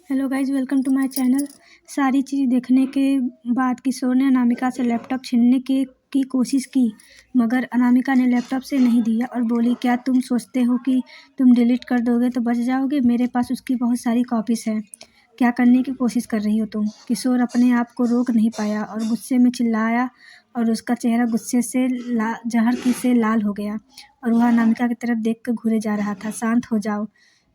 Hello guys, welcome to my channel. सारी चीज़ देखने के बाद किशोर ने अनामिका से लैपटॉप छीनने की कोशिश की, मगर अनामिका ने लैपटॉप से नहीं दिया और बोली, क्या तुम सोचते हो कि तुम डिलीट कर दोगे तो बच जाओगे? मेरे पास उसकी बहुत सारी कॉपीज़ हैं। क्या करने की कोशिश कर रही हो तुम? किशोर अपने आप को रोक नहीं पाया और गुस्से में चिल्लाया और उसका चेहरा गुस्से से जहर की से लाल हो गया और वह अनामिका की तरफ देख कर घूरे जा रहा था। शांत हो जाओ,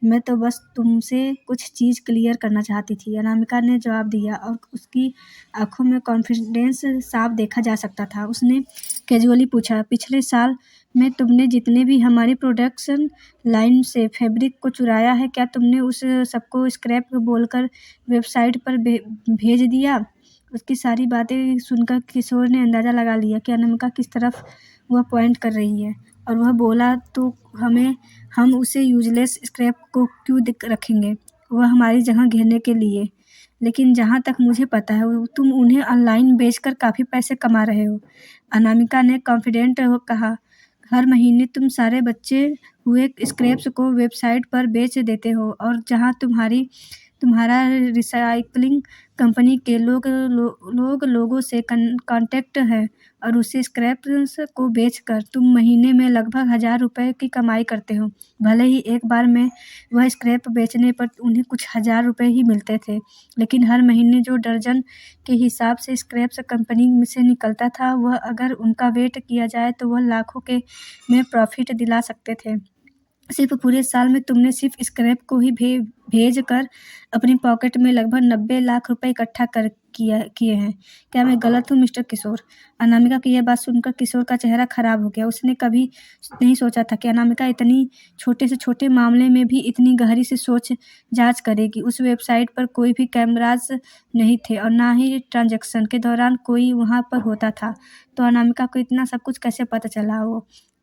मैं तो बस तुमसे कुछ चीज़ क्लियर करना चाहती थी, अनामिका ने जवाब दिया और उसकी आंखों में कॉन्फिडेंस साफ देखा जा सकता था। उसने कैजुअली पूछा, पिछले साल में तुमने जितने भी हमारी प्रोडक्शन लाइन से फैब्रिक को चुराया है, क्या तुमने उस सबको स्क्रैप बोलकर वेबसाइट पर भेज दिया? उसकी सारी बातें सुनकर किशोर ने अंदाज़ा लगा लिया कि अनामिका किस तरफ वह पॉइंट कर रही है और वह बोला, तो हम उसे यूजलेस स्क्रैप को क्यों रखेंगे? वह हमारी जगह घेरने के लिए। लेकिन जहाँ तक मुझे पता है तुम उन्हें ऑनलाइन बेचकर काफ़ी पैसे कमा रहे हो, अनामिका ने कॉन्फिडेंट हो कहा। हर महीने तुम सारे बचे हुए स्क्रैप्स को वेबसाइट पर बेच देते हो और जहाँ तुम्हारा रिसाइक्लिंग कंपनी के लोगों से कांटेक्ट है और उसे स्क्रैप्स को बेचकर तुम महीने में लगभग 1000 रुपये की कमाई करते हो। भले ही एक बार में वह स्क्रैप बेचने पर उन्हें कुछ 1000 रुपये ही मिलते थे, लेकिन हर महीने जो दर्जन के हिसाब से स्क्रैप्स कंपनी से निकलता था, वह अगर उनका वेट किया जाए तो वह लाखों के में प्रॉफिट दिला सकते थे। सिर्फ पूरे साल में तुमने सिर्फ स्क्रैप को ही भेज कर अपनी पॉकेट में लगभग 90 लाख रुपए इकट्ठा किए हैं। क्या मैं गलत हूँ मिस्टर किशोर? अनामिका की यह बात सुनकर किशोर का चेहरा खराब हो गया। उसने कभी नहीं सोचा था कि अनामिका इतनी छोटे से छोटे मामले में भी इतनी गहरी से सोच जांच करेगी। उस वेबसाइट पर कोई भी कैमराज नहीं थे और ना ही ट्रांजैक्शन के दौरान कोई वहाँ पर होता था, तो अनामिका को इतना सब कुछ कैसे पता चला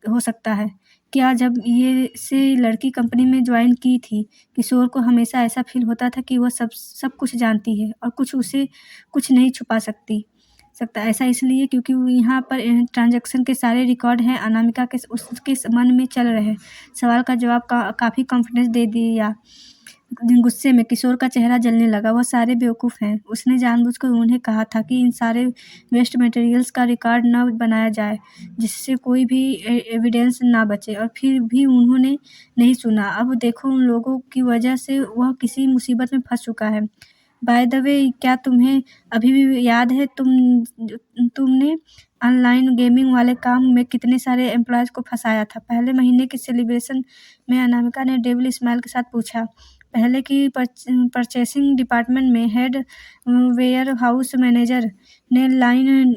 हो सकता है? क्या जब ये से लड़की कंपनी में ज्वाइन की थी, किशोर को हमेशा ऐसा फील होता था कि वह सब कुछ जानती है और उसे कुछ नहीं छुपा सकता। ऐसा इसलिए क्योंकि वो यहाँ पर ट्रांजैक्शन के सारे रिकॉर्ड हैं। अनामिका के उसके मन में चल रहे सवाल का जवाब काफ़ी कॉन्फिडेंस दे दिया। गुस्से में किशोर का चेहरा जलने लगा। वह सारे बेवकूफ़ हैं। उसने जानबूझकर उन्हें कहा था कि इन सारे वेस्ट मटेरियल्स का रिकॉर्ड न बनाया जाए, जिससे कोई भी एविडेंस ना बचे, और फिर भी उन्होंने नहीं सुना। अब देखो, उन लोगों की वजह से वह किसी मुसीबत में फंस चुका है। बाय द वे, क्या तुम्हें अभी भी याद है तुमने ऑनलाइन गेमिंग वाले काम में कितने सारे एम्प्लॉयज़ को फंसाया था? पहले महीने के सेलिब्रेशन में अनामिका ने डेविल स्माइल के साथ पूछा। पहले की परचेसिंग डिपार्टमेंट में हेड वेयर हाउस मैनेजर ने, लाइन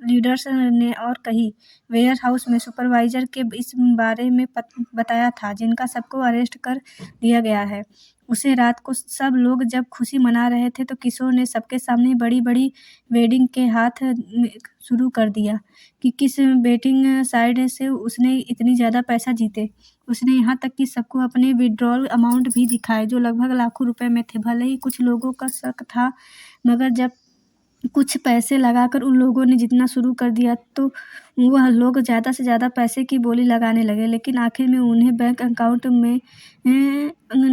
लीडर्स ने और कई वेयर हाउस में सुपरवाइजर के इस बारे में बताया था, जिनका सबको अरेस्ट कर दिया गया है। उसे रात को सब लोग जब खुशी मना रहे थे, तो किशोर ने सबके सामने बड़ी बड़ी वेडिंग के हाथ शुरू कर दिया कि किस बेटिंग साइड से उसने इतनी ज़्यादा पैसा जीते। उसने यहाँ तक कि सबको अपने विड्रॉल अमाउंट भी दिखाए, जो लगभग लाखों रुपए में थे। भले ही कुछ लोगों का शक था, मगर जब कुछ पैसे लगाकर उन लोगों ने जितना शुरू कर दिया, तो वह लोग ज़्यादा से ज़्यादा पैसे की बोली लगाने लगे। लेकिन आखिर में उन्हें बैंक अकाउंट में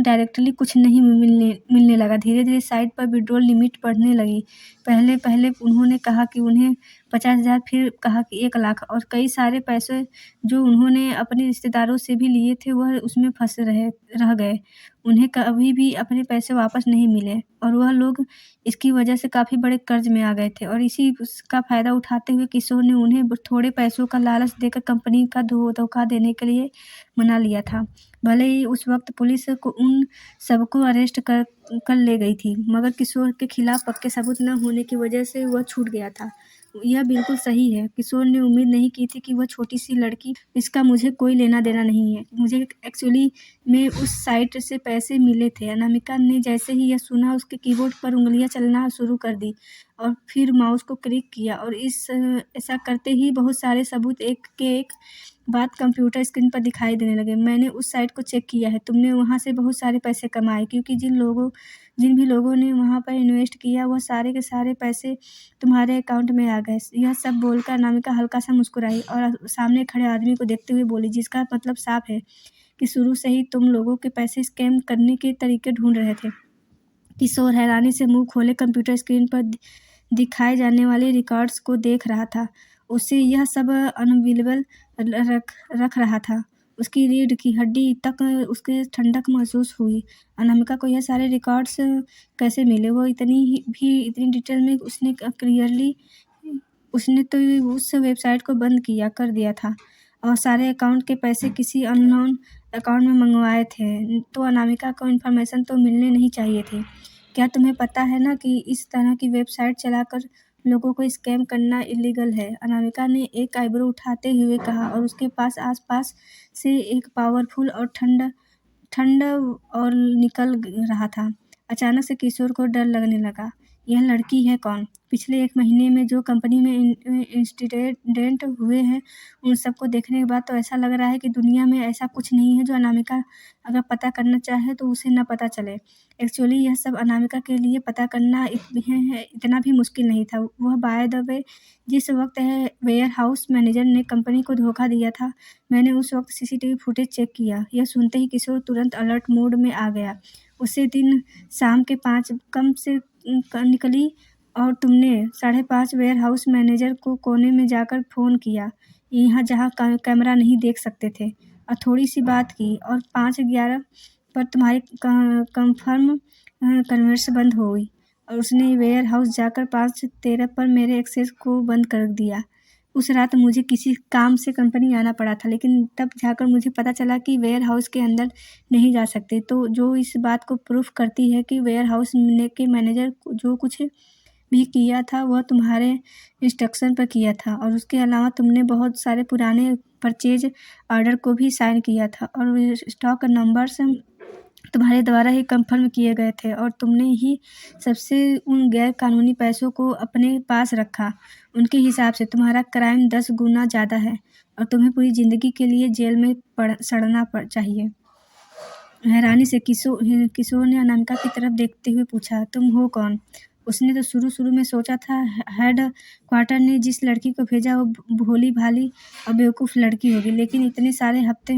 डायरेक्टली कुछ नहीं मिलने लगा। धीरे धीरे साइट पर विड्रॉल लिमिट बढ़ने लगी। पहले उन्होंने कहा कि उन्हें 50,000, फिर कहा कि 1 लाख, और कई सारे पैसे जो उन्होंने अपने रिश्तेदारों से भी लिए थे, वह उसमें फंस रह गए। उन्हें कभी भी अपने पैसे वापस नहीं मिले और वह लोग इसकी वजह से काफ़ी बड़े कर्ज में आ गए थे। और इसी का फ़ायदा उठाते हुए किशोर ने उन्हें थोड़े पैसों का लालच देकर कंपनी का धोखा देने के लिए मना लिया था। भले ही उस वक्त पुलिस को उन सबको अरेस्ट कर ले गई थी, मगर किशोर के खिलाफ पक्के सबूत न होने की वजह से वह छूट गया था। यह बिल्कुल सही है। किशोर ने उम्मीद नहीं की थी कि वह छोटी सी लड़की, इसका मुझे कोई लेना देना नहीं है। मुझे एक्चुअली में उस साइट से पैसे मिले थे। अनामिका ने जैसे ही यह सुना, उसके कीबोर्ड पर उंगलियां चलना शुरू कर दी और फिर माउस को क्लिक किया, और ऐसा करते ही बहुत सारे सबूत एक के एक बाद कंप्यूटर स्क्रीन पर दिखाई देने लगे। मैंने उस साइट को चेक किया है। तुमने वहाँ से बहुत सारे पैसे कमाए, क्योंकि जिन भी लोगों ने वहाँ पर इन्वेस्ट किया, वह सारे के सारे पैसे तुम्हारे अकाउंट में आ गए। यह सब बोलकर अनामिका हल्का सा मुस्कुराई और सामने खड़े आदमी को देखते हुए बोली, जिसका मतलब साफ है कि शुरू से ही तुम लोगों के पैसे स्कैम करने के तरीके ढूंढ रहे थे। किशोर हैरानी से मुंह खोले कंप्यूटर स्क्रीन पर दिखाए जाने वाले रिकॉर्ड्स को देख रहा था। उसे यह सब अनबिलीवेबल रख रहा था। उसकी रीढ़ की हड्डी तक उसके ठंडक महसूस हुई। अनामिका को यह सारे रिकॉर्ड्स कैसे मिले? वो इतनी डिटेल में उसने क्लियरली उसने तो उस वेबसाइट को बंद कर दिया था और सारे अकाउंट के पैसे किसी अननोन अकाउंट में मंगवाए थे। तो अनामिका को इन्फॉर्मेशन तो मिलने नहीं चाहिए थी। क्या तुम्हें पता है ना कि इस तरह की वेबसाइट चलाकर लोगों को स्कैम करना इलीगल है? अनामिका ने एक आईब्रो उठाते हुए कहा और उसके पास आसपास से एक पावरफुल और ठंड और निकल रहा था। अचानक से किशोर को डर लगने लगा। यह लड़की है कौन? पिछले 1 महीने में जो कंपनी में इंसिडेंट हुए हैं, उन सबको देखने के बाद तो ऐसा लग रहा है कि दुनिया में ऐसा कुछ नहीं है जो अनामिका अगर पता करना चाहे तो उसे न पता चले। एक्चुअली यह सब अनामिका के लिए पता करना इतना भी मुश्किल नहीं था। वह बाय द वे जिस वक्त वेयरहाउस मैनेजर ने कंपनी को धोखा दिया था, मैंने उस वक्त सीसीटीवी फुटेज चेक किया। यह सुनते ही किशोर तुरंत अलर्ट मोड में आ गया। उसी दिन शाम के 5 कम से निकली और तुमने 5:30 वेयरहाउस मैनेजर को कोने में जाकर फ़ोन किया, यहाँ जहाँ कैमरा नहीं देख सकते थे, और थोड़ी सी बात की, और 5:11 पर तुम्हारी कंफर्म कन्वर्स बंद हो गई और उसने वेयरहाउस जाकर 5:13 पर मेरे एक्सेस को बंद कर दिया। उस रात मुझे किसी काम से कंपनी आना पड़ा था, लेकिन तब जाकर मुझे पता चला कि वेयरहाउस के अंदर नहीं जा सकते, तो जो इस बात को प्रूफ करती है कि वेयरहाउस के मैनेजर जो कुछ भी किया था वह तुम्हारे इंस्ट्रक्शन पर किया था, और उसके अलावा तुमने बहुत सारे पुराने परचेज ऑर्डर को भी साइन किया था और स्टॉक नंबर्स तुम्हारे द्वारा ही कंफर्म किए गए थे, और तुमने ही सबसे उन गैर कानूनी पैसों को अपने पास रखा। उनके हिसाब से तुम्हारा क्राइम 10 गुना ज़्यादा है और तुम्हें पूरी ज़िंदगी के लिए जेल में सड़ना चाहिए। हैरानी से किशोर ने अनामिका की तरफ देखते हुए पूछा, तुम हो कौन? उसने तो शुरू में सोचा था हेड क्वार्टर ने जिस लड़की को भेजा वो भोली भाली और बेवकूफ़ लड़की होगी, लेकिन इतने सारे हफ्ते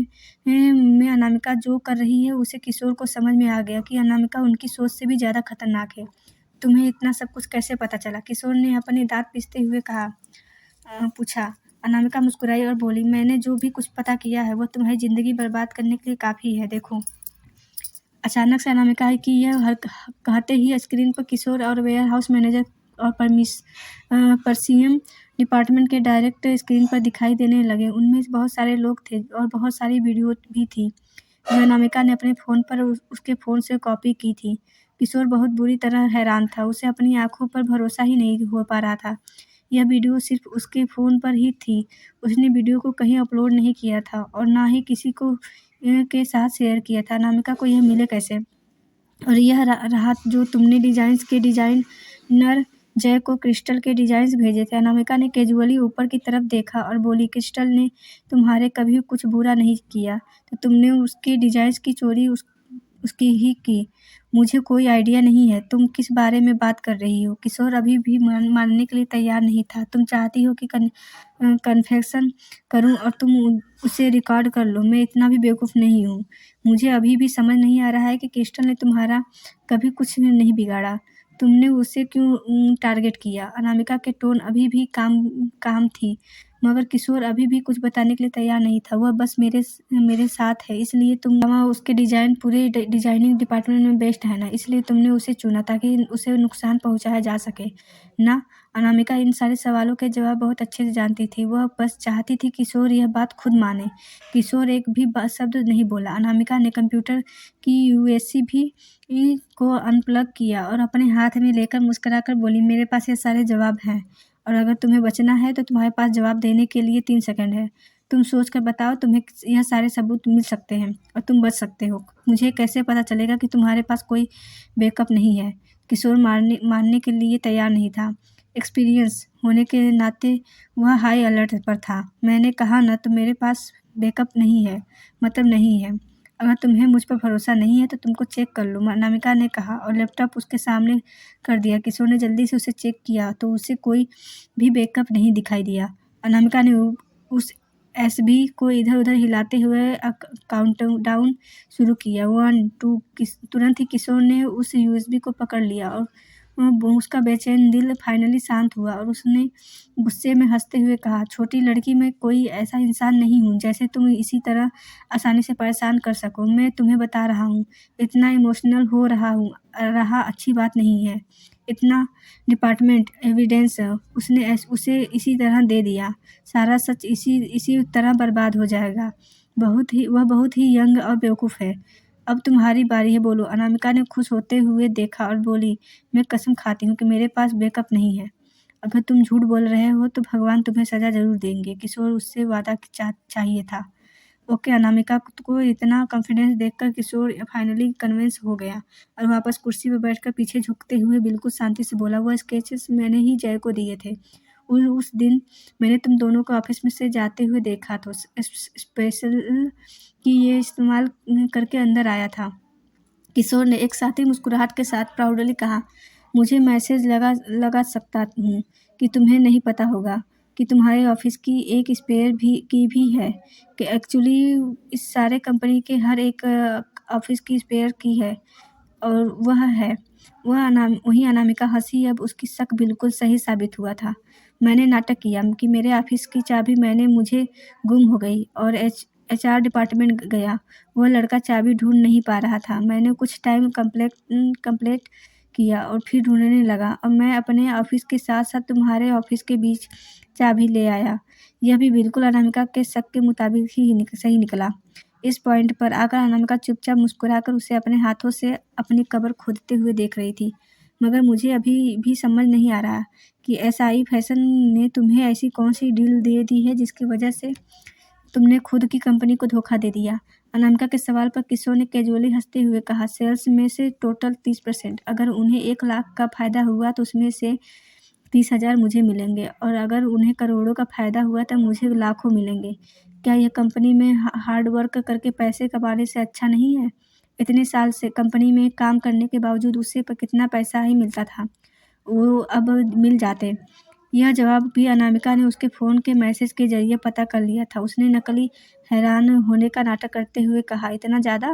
में अनामिका जो कर रही है उसे किशोर को समझ में आ गया कि अनामिका उनकी सोच से भी ज़्यादा खतरनाक है। तुम्हें इतना सब कुछ कैसे पता चला? किशोर ने अपने दांत पीसते हुए पूछा। अनामिका मुस्कुराई और बोली, मैंने जो भी कुछ पता किया है वो तुम्हारी ज़िंदगी बर्बाद करने के लिए काफ़ी है। देखो। अचानक से अनामिका की यह कहते ही स्क्रीन पर किशोर और वेयरहाउस मैनेजर और परसियम डिपार्टमेंट के डायरेक्ट स्क्रीन पर दिखाई देने लगे। उनमें बहुत सारे लोग थे और बहुत सारी वीडियो भी थी जो अनामिका ने अपने फ़ोन पर उसके फ़ोन से कॉपी की थी। किशोर बहुत बुरी तरह हैरान था। उसे अपनी आंखों पर भरोसा ही नहीं हो पा रहा था। यह वीडियो सिर्फ उसके फ़ोन पर ही थी। उसने वीडियो को कहीं अपलोड नहीं किया था और ना ही किसी को के साथ शेयर किया था। अनामिका को यह मिले कैसे? और यह रहा जो तुमने डिज़ाइनर जय को क्रिस्टल के डिज़ाइंस भेजे थे। अनामिका ने कैजुअली ऊपर की तरफ देखा और बोली, क्रिस्टल ने तुम्हारे कभी कुछ बुरा नहीं किया, तो तुमने उसके डिज़ाइंस की चोरी उसकी ही की। मुझे कोई आइडिया नहीं है तुम किस बारे में बात कर रही हो। किशोर अभी भी मानने के लिए तैयार नहीं था। तुम चाहती हो कि कन्फेशन करूं और तुम उसे रिकॉर्ड कर लो? मैं इतना भी बेवकूफ़ नहीं हूँ। मुझे अभी भी समझ नहीं आ रहा है कि क्रिस्टल ने तुम्हारा कभी कुछ नहीं बिगाड़ा। तुमने उसे क्यों टारगेट किया? अनामिका के टोन अभी भी काम थी, मगर किशोर अभी भी कुछ बताने के लिए तैयार नहीं था। वह बस मेरे साथ है, इसलिए उसके डिज़ाइन पूरे डिज़ाइनिंग डिपार्टमेंट में बेस्ट है ना, इसलिए तुमने उसे चुना ताकि उसे नुकसान पहुंचाया जा सके ना? अनामिका इन सारे सवालों के जवाब बहुत अच्छे से जानती थी। वह बस चाहती थी किशोर यह बात खुद माने। किशोर एक भी शब्द नहीं बोला। अनामिका ने कंप्यूटर की यूएसबी को अनप्लग किया और अपने हाथ में लेकर मुस्कुराकर बोली, मेरे पास ये सारे जवाब हैं, और अगर तुम्हें बचना है तो तुम्हारे पास जवाब देने के लिए 3 सेकंड है। तुम सोच कर बताओ, तुम्हें यह सारे सबूत मिल सकते हैं और तुम बच सकते हो। मुझे कैसे पता चलेगा कि तुम्हारे पास कोई बैकअप नहीं है? किशोर मानने के लिए तैयार नहीं था। एक्सपीरियंस होने के नाते वह हाई अलर्ट पर था। मैंने कहा ना, तो मेरे पास बैकअप नहीं है मतलब नहीं है। अगर तुम्हें मुझ पर भरोसा नहीं है तो तुमको चेक कर लो, अनामिका ने कहा और लैपटॉप उसके सामने कर दिया। किशोर ने जल्दी से उसे चेक किया तो उसे कोई भी बैकअप नहीं दिखाई दिया। अनामिका ने उस एसबी को इधर-उधर हिलाते हुए काउंटडाउन शुरू किया। 1 2 तुरंत ही किशोर ने उस यूएसबी को पकड़ लिया और उसका बेचैन दिल फाइनली शांत हुआ और उसने गुस्से में हंसते हुए कहा, छोटी लड़की, मैं कोई ऐसा इंसान नहीं हूँ जैसे तुम इसी तरह आसानी से परेशान कर सको। मैं तुम्हें बता रहा हूँ, इतना इमोशनल हो रहा अच्छी बात नहीं है। इतना डिपार्टमेंट एविडेंस उसे इसी तरह दे दिया, सारा सच इसी तरह बर्बाद हो जाएगा। वह बहुत ही यंग और बेवकूफ़ है। अब तुम्हारी बारी है, बोलो। अनामिका ने खुश होते हुए देखा और बोली, मैं कसम खाती हूँ कि मेरे पास बैकअप नहीं है। अगर तुम झूठ बोल रहे हो तो भगवान तुम्हें सज़ा ज़रूर देंगे। किशोर उससे वादा चाहिए था। ओके। अनामिका को इतना कॉन्फिडेंस देखकर किशोर फाइनली कन्विंस हो गया और वापस कुर्सी पर बैठकर पीछे झुकते हुए बिल्कुल शांति से बोला, वो स्केचेस मैंने ही जय को दिए थे। उस दिन मैंने तुम दोनों को ऑफिस में से जाते हुए देखा था। स्पेशल कि ये इस्तेमाल करके अंदर आया था। किशोर ने एक साथी मुस्कुराहट के साथ प्राउडली कहा, मुझे मैसेज लगा सकता हूँ कि तुम्हें नहीं पता होगा कि तुम्हारे ऑफिस की एक स्पेयर भी है, कि एक्चुअली इस सारे कंपनी के हर एक ऑफिस की स्पेयर की है और वही अनामिका हंसी। अब उसकी शक बिल्कुल सही साबित हुआ था। मैंने नाटक किया कि मेरे ऑफिस की चाबी मुझे गुम हो गई और एचआर डिपार्टमेंट गया। वह लड़का चाबी ढूंढ नहीं पा रहा था। मैंने कुछ टाइम कंप्लेंट किया और फिर ढूंढने लगा और मैं अपने ऑफिस के साथ साथ तुम्हारे ऑफिस के बीच चाबी ले आया। यह भी बिल्कुल अनामिका के शक के मुताबिक ही सही निकला। इस पॉइंट पर आकर अनामिका चुपचाप मुस्कुराकर उसे अपने हाथों से अपनी कब्र खोदते हुए देख रही थी। मगर मुझे अभी भी समझ नहीं आ रहा कि एसआई फैशन ने तुम्हें ऐसी कौन सी डील दे दी है जिसकी वजह से तुमने खुद की कंपनी को धोखा दे दिया। अनामिका के सवाल पर किशोर ने कैजुअली हंसते हुए कहा, सेल्स में से टोटल 30%। अगर उन्हें 1 लाख का फायदा हुआ तो उसमें से 30,000 मुझे मिलेंगे और अगर उन्हें करोड़ों का फायदा हुआ तो मुझे लाखों मिलेंगे। क्या यह कंपनी में हार्ड वर्क करके पैसे कमाने से अच्छा नहीं है? इतने साल से कंपनी में काम करने के बावजूद उसे पर कितना पैसा ही मिलता था, वो अब मिल जाते। यह जवाब भी अनामिका ने उसके फ़ोन के मैसेज के जरिए पता कर लिया था। उसने नकली हैरान होने का नाटक करते हुए कहा, इतना ज़्यादा?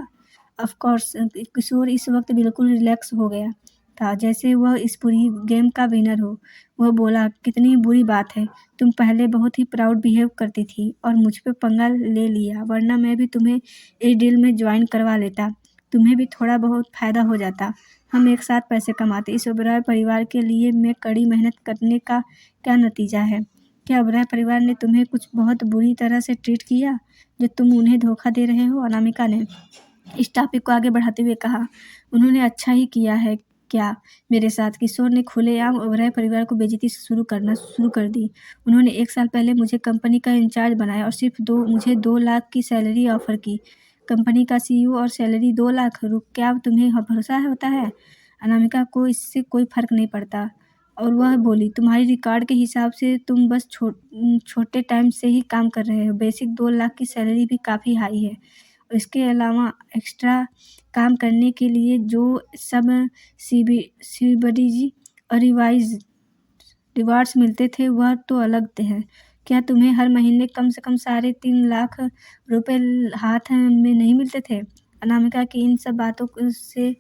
Of course. किशोर इस वक्त बिल्कुल रिलैक्स हो गया था, जैसे वह इस पूरी गेम का विनर हो। वह बोला, कितनी बुरी बात है। तुम पहले बहुत ही प्राउड बिहेव करती थी और मुझ पे पंगा ले लिया, वरना मैं भी तुम्हें इस डील में ज्वाइन करवा लेता। तुम्हें भी थोड़ा बहुत फ़ायदा हो जाता। हम एक साथ पैसे कमाते। इस ओबेरॉय परिवार के लिए मैं कड़ी मेहनत करने का क्या नतीजा है? क्या ओबेरॉय परिवार ने तुम्हें कुछ बहुत बुरी तरह से ट्रीट किया जो तुम उन्हें धोखा दे रहे हो? अनामिका ने इस टॉपिक को आगे बढ़ाते हुए कहा, उन्होंने अच्छा ही किया है क्या मेरे साथ? किशोर ने खुलेआम ओबेरॉय परिवार को बेइज्जती शुरू कर दी। उन्होंने 1 साल पहले मुझे कंपनी का इंचार्ज बनाया और सिर्फ मुझे 2 लाख की सैलरी ऑफर की। कंपनी का सीईओ और सैलरी 2 लाख। क्या तुम्हें भरोसा होता है? अनामिका को इससे कोई फर्क नहीं पड़ता और वह बोली, तुम्हारी रिकॉर्ड के हिसाब से तुम बस छोटे टाइम से ही काम कर रहे हो। बेसिक 2 लाख की सैलरी भी काफ़ी हाई है। इसके अलावा एक्स्ट्रा काम करने के लिए जो सब सीबीडी और रिवार्ड्स मिलते थे वह तो अलग हैं। क्या तुम्हें हर महीने कम से कम 3.5 लाख रुपए हाथ में नहीं मिलते थे? अनामिका की इन सब बातों से